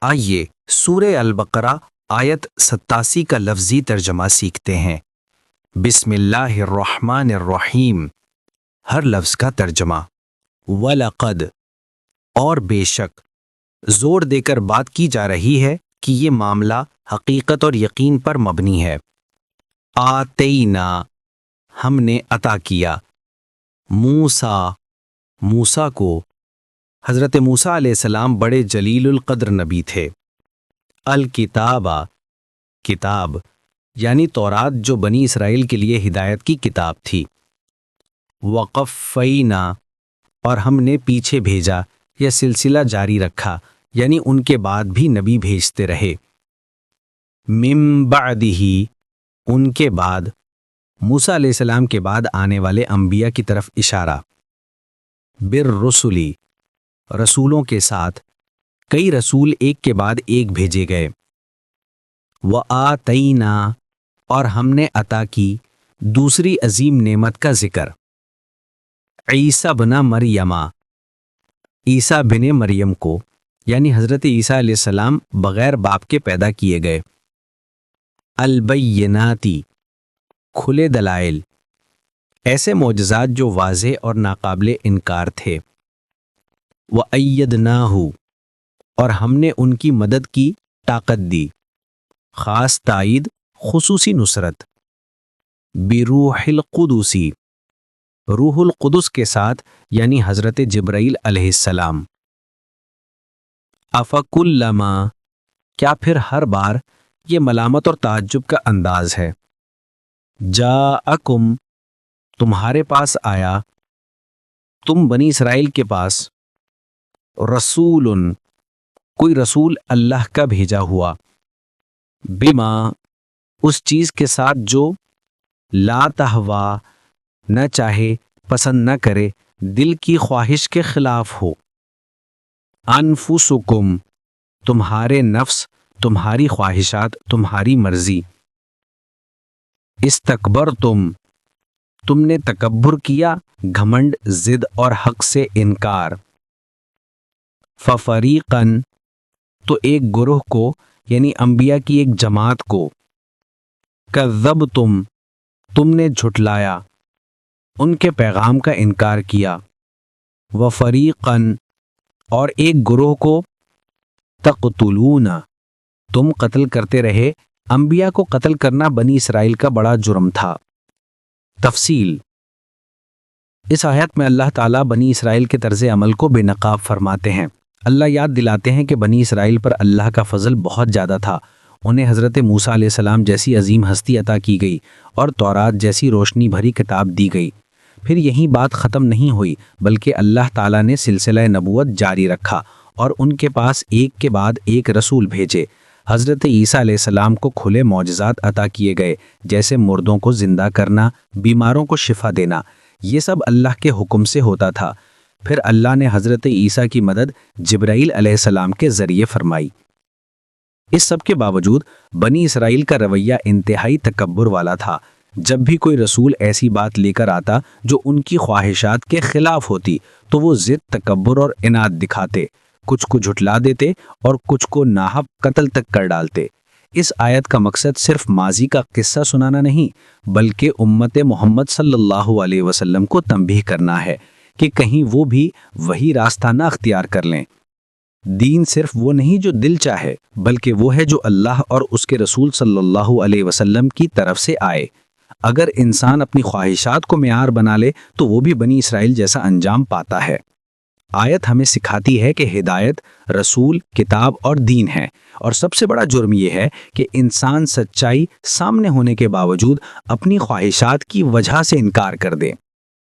آئیے سورہ البقرہ آیت 87 کا لفظی ترجمہ سیکھتے ہیں۔ بسم اللہ الرحمن الرحیم۔ ہر لفظ کا ترجمہ۔ وَلَقَدْ، اور بے شک، زور دے کر بات کی جا رہی ہے کہ یہ معاملہ حقیقت اور یقین پر مبنی ہے۔ آتینا، ہم نے عطا کیا، موسیٰ کو۔ حضرت موسیٰ علیہ السلام بڑے جلیل القدر نبی تھے۔ الکتابہ، کتاب یعنی تورات، جو بنی اسرائیل کے لیے ہدایت کی کتاب تھی۔ وقفینا، اور ہم نے پیچھے بھیجا یا سلسلہ جاری رکھا، یعنی ان کے بعد بھی نبی بھیجتے رہے۔ من بعدہ، ان کے بعد، موسیٰ علیہ السلام کے بعد آنے والے انبیاء کی طرف اشارہ۔ بالرسلی، رسولوں کے ساتھ، کئی رسول ایک کے بعد ایک بھیجے گئے۔ وآتینا، اور ہم نے عطا کی دوسری عظیم نعمت کا ذکر۔ عیسیٰ بن مریم، عیسیٰ بن مریم کو، یعنی حضرت عیسیٰ علیہ السلام بغیر باپ کے پیدا کیے گئے۔ البیناتی، کھلے دلائل، ایسے معجزات جو واضح اور ناقابل انکار تھے۔ وَأَيَّدْنَاهُ، اور ہم نے ان کی مدد کی، طاقت دی، خاص تائید، خصوصی نصرت۔ بروح القدس، روح القدس کے ساتھ، یعنی حضرت جبرائیل علیہ السلام۔ افکلما، کیا پھر ہر بار، یہ ملامت اور تعجب کا انداز ہے۔ جاءکم، تمہارے پاس آیا، تم بنی اسرائیل کے پاس، رسول، کوئی رسول اللہ کا بھیجا ہوا، بما، اس چیز کے ساتھ جو، لا تہوا، نہ چاہے، پسند نہ کرے، دل کی خواہش کے خلاف ہو۔ انفسکم، تمہارے نفس، تمہاری خواہشات، تمہاری مرضی۔ استکبرتم، تم نے تکبر کیا، گھمنڈ، ضد اور حق سے انکار۔ ففریقاً، تو ایک گروہ کو، یعنی انبیاء کی ایک جماعت کو۔ کذبتم، تم نے جھٹلایا، ان کے پیغام کا انکار کیا۔ وفریقاً، اور ایک گروہ کو، تقتلون، تم قتل کرتے رہے۔ انبیاء کو قتل کرنا بنی اسرائیل کا بڑا جرم تھا۔ تفصیل، اس آیت میں اللہ تعالیٰ بنی اسرائیل کے طرز عمل کو بے نقاب فرماتے ہیں۔ اللہ یاد دلاتے ہیں کہ بنی اسرائیل پر اللہ کا فضل بہت زیادہ تھا۔ انہیں حضرت موسیٰ علیہ السلام جیسی عظیم ہستی عطا کی گئی اور تورات جیسی روشنی بھری کتاب دی گئی۔ پھر یہی بات ختم نہیں ہوئی، بلکہ اللہ تعالیٰ نے سلسلہ نبوت جاری رکھا اور ان کے پاس ایک کے بعد ایک رسول بھیجے۔ حضرت عیسیٰ علیہ السلام کو کھلے معجزات عطا کیے گئے، جیسے مردوں کو زندہ کرنا، بیماروں کو شفا دینا۔ یہ سب اللہ کے حکم سے ہوتا تھا۔ پھر اللہ نے حضرت عیسیٰ کی مدد جبرائیل علیہ السلام کے ذریعے فرمائی۔ اس سب کے باوجود بنی اسرائیل کا رویہ انتہائی تکبر والا تھا۔ جب بھی کوئی رسول ایسی بات لے کر آتا جو ان کی خواہشات کے خلاف ہوتی تو وہ ضد، تکبر اور عناد دکھاتے، کچھ کو جھٹلا دیتے اور کچھ کو ناحق قتل تک کر ڈالتے۔ اس آیت کا مقصد صرف ماضی کا قصہ سنانا نہیں، بلکہ امت محمد صلی اللہ علیہ وسلم کو تنبیہ کرنا ہے کہ کہیں وہ بھی وہی راستہ نہ اختیار کر لیں۔ دین صرف وہ نہیں جو دل چاہے، بلکہ وہ ہے جو اللہ اور اس کے رسول صلی اللہ علیہ وسلم کی طرف سے آئے۔ اگر انسان اپنی خواہشات کو معیار بنا لے تو وہ بھی بنی اسرائیل جیسا انجام پاتا ہے۔ آیت ہمیں سکھاتی ہے کہ ہدایت، رسول، کتاب اور دین ہے، اور سب سے بڑا جرم یہ ہے کہ انسان سچائی سامنے ہونے کے باوجود اپنی خواہشات کی وجہ سے انکار کر دے۔